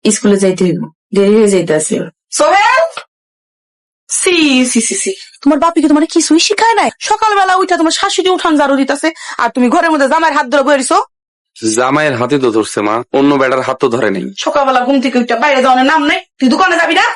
স্কুলে যাইতে হইব, দেরি হয়ে যাইতেছে। সোহেল, সি সি সি সি, তোমার বাপি কি তোমার কিছুই শিখায় নাই? সকালবেলা উঠা তোমার শাশুড়ি উঠান ঝাড়ু দিতেছে, আর তুমি ঘরের মধ্যে জামাইয়ের হাত ধরে বইরিছো। জামাইয়ের হাতে তো ধরছে মা, অন্য বেটার হাত তো ধরে নেই। সকালবেলা ঘুম থেকে উঠা বাইরে যাওয়ার নাম নেই, তুই দোকানে যাবি না?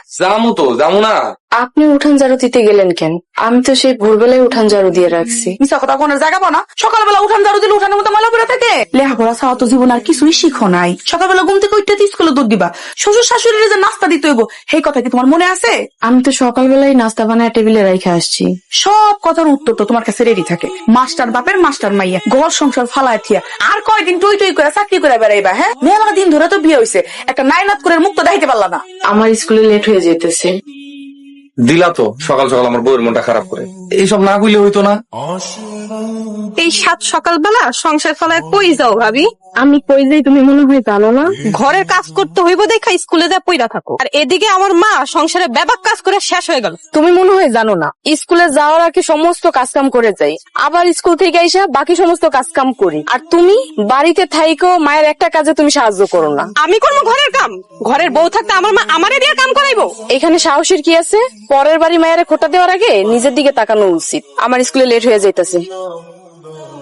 যাবো না। আপনি উঠান ঝাড়ু দিতে গেলেন কেন? আমি তো সেই ভোরবেলায় উঠান ঝাড়ু দিয়ে রাখছি। মিশা কথা কোনের জায়গা পাও না? সকালবেলা উঠান ঝাড়ু দিলে উঠানের মধ্যে ময়লা পড়ে থাকে। লেখাপড়া ছাড়া তো জীবন আর কিছুই শিখো নাই। সকালবেলা ঘুম থেকে উঠতে স্কুলে দৌড় দিবা, শ্বশুর শাশুড়ির যে নাস্তা দিতে হইব, সেই কথা কি তোমার মনে আছে? আমি তো সকালবেলায় নাস্তা বানায় টেবিলে রেখে আসছি। সব কথার উত্তর তো তোমার কাছে রেডি থাকে। মাস্টার বাপের মাস্টার মাইয়া, ঘর সংসার ফালায় থিয়া আর কয়দিন টই টই করে চাকরি করে বেড়াইবা? হ্যাঁ, মেলা দিন ধরে তো বিয়ে হয়েছে, একটা নাইনাত করে মুক্ত দেখাইতে পারলা না। আমার স্কুলে লেট হয়ে যেতেছে। দিলা তো সকাল সকাল আমার বউয়ের মনটা খারাপ করে। এইসব না কইলে হইতো না। এই সাত সকালবেলা সংসার ফলায় কই যাও ভাবি? আমি কই যাই তুমি মনে হয় জানো না? ঘরের কাজ করতে হইব দেখা স্কুলে যা পইরা থাকো, আর এদিকে আমার মা সংসারে ব্যাপক কাজ করে শেষ হয়ে গেল। তুমি মনে হয় জানো না, স্কুলে যাওয়ার আগে সমস্ত কাজকাম করে যাই, আবার স্কুল থেকে এসে বাকি সমস্ত কাজকাম করি। আর তুমি বাড়িতে থাইকো মায়ের একটা কাজে তুমি সাহায্য করো না। আমি করবো ঘরের কাম? ঘরের বউ থাকতে আমার মা আমারে দিয়ে কাম করাইবো? এখানে সাহসের কি আছে? পরের বাড়ি মায়ের খোটা দেওয়ার আগে নিজের দিকে তাকানো উচিত। আমার স্কুলে লেট হয়ে যাইতেছে।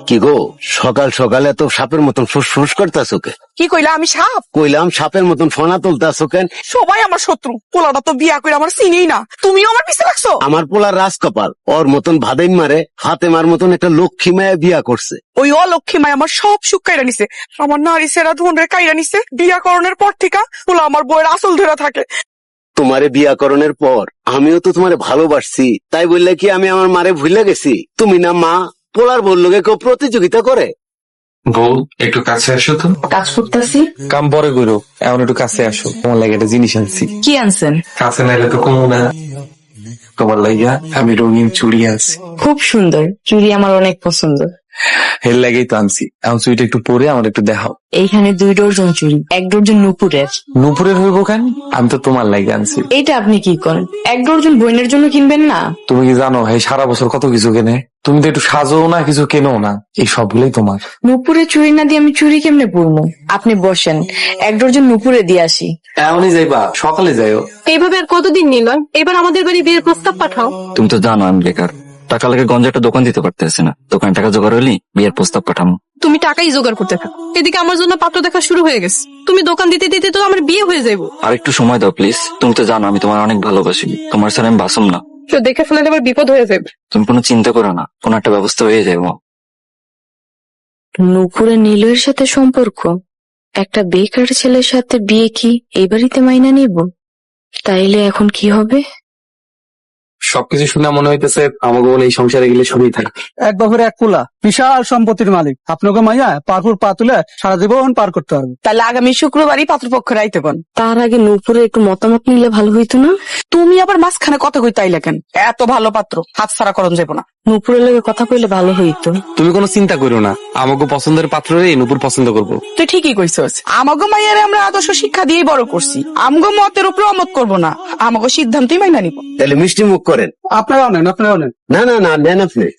কি গো, সকাল সকালে তো সাপের মতন ফুসফুস করতেছো কে? কি কইলা? আমি সাপ? কইলাম সাপের মতন ফোনা তুলতেছো কেন? সবাই আমার শত্রু, পোলাটা তো বিয়া করে আমার চিনেই না, তুমিও আমার পিছে লাগছো। আমার পোলার রাজকপাল, ওর মতন ভাদাইন মারে হাতে মার মতন একটা লক্ষ্মী মায়া বিয়া করছে। ওই অলক্ষ্মী মায় আমার সব সুখ কাইরা নিছে, আমার নারী সেরা ধন রে কাইরা নিছে। বিয়া করণের পর থেকে পোলা আমার বউয়ের আসল ধরে থাকে। তোমারে বিয়াকরণের পর আমিও তো তোমারে ভালোবাসছি, তাই বললে কি আমি আমার মারে ভুলে গেছি? তুমি না মা, পোলার বললোকে কেউ প্রতিযোগিতা করে? বউ একটু কাছে আসো তো। কাজ করতেছি। কাম পরে করো, এখন একটু কাছে আসো। তোমার লাগে একটা জিনিস আনছি। কি আনছেন? কাছে নাইলে তো কমু না। তোমার লাগিয়া আমি রঙিন চুড়ি আনছি। খুব সুন্দর চুড়ি, আমার অনেক পছন্দ। এর লাগেই তো আনছি। এখন চুড়িটা একটু পরে আমার একটু দেখাও। এইখানে 2 ডজন চুড়ি, 1 ডজন নুপুরের। নুপুরের হইব কেন? আমি তো তোমার লাগে আনছি। এইটা আপনি কি করেন? 1 ডজন বোনের জন্য কিনবেন না? তুমি কি জানো এই সারা বছর কত কিছু কেনে? তুমি তো একটু সাজও না, কিছু কেনো না, এই সবগুলোই তোমার। নুপুরে চুড়ি না দিয়ে আমি চুড়ি কেমনে পরবো? আপনি বসেন, 1 ডজন নুপুরে দিয়ে আসি। এমনই যাইবা? সকালে যাইও। এইভাবে আর কতদিন নিল? এবার আমাদের বাড়ি বিয়ের প্রস্তাব পাঠাও। তুমি তো জানো আমি বেকার, টাকা লাগে গঞ্জে একটা দোকান দিতে পারতেছি না। দোকানে টাকা জোগাড় হইলে বিয়ের প্রস্তাব পাঠামো। তুমি টাকাই জোগাড় করতে থাকো, এদিকে আমার জন্য পাত্র দেখা শুরু হয়ে গেছে। তুমি দোকান দিতে দিতে তো আমার বিয়ে হয়ে যাইবো। আর একটু সময় দাও প্লিজ। তুমি তো জানো আমি তোমার অনেক ভালোবাসি, তোমার ছাড়া আমি বাসুম না। কেউ দেখে ফেলে আবার বিপদ হয়ে যাবে। তুমি কোনো চিন্তা করো না, কোনো একটা ব্যবস্থা হয়ে যাবো। নুপুরে নীলের সাথে সম্পর্ক, একটা বেকার ছেলের সাথে বিয়ে কি এই বাড়িতে মাইনা নিব? তাইলে এখন কি হবে? সবকিছু শুনে মনে হইতেছে আমাকে বলে এই সংসারে গেলে সবই থাকে। এক বাপের এক পোলা, বিশাল সম্পত্তির মালিক। আপনাকে মাইয়া পারপুর পা তুলে সারা জীবন পার করতে পারবে। তাহলে আগামী শুক্রবারই পাত্রপক্ষ রাইতে কোন। তার আগে নুপুরে একটু মতামত নিলে ভালো হইতো না? তুমি আবার মাঝখানে কথা কই তাইলে কেন? এত ভালো পাত্র হাত ছাড়া করণ যাবো না। নুপুরের লগে কথা কইলে ভালো হইতো। তুমি কোনো চিন্তা করো না, আমাকে পছন্দের পাত্ররে নুপুর পছন্দ করবো। তুই ঠিকই কইছস, আমাগো মাইয়ারে আমরা আদর্শ শিক্ষা দিয়েই বড় করছি। আমগো মতের উপর অমত করবো না, আমাগো সিদ্ধান্তই মাইনা নিব। তাহলে মিষ্টি মুখ করেন। আপনারাও নেন, আপনারাও নেন। না না না, নেন আপনি।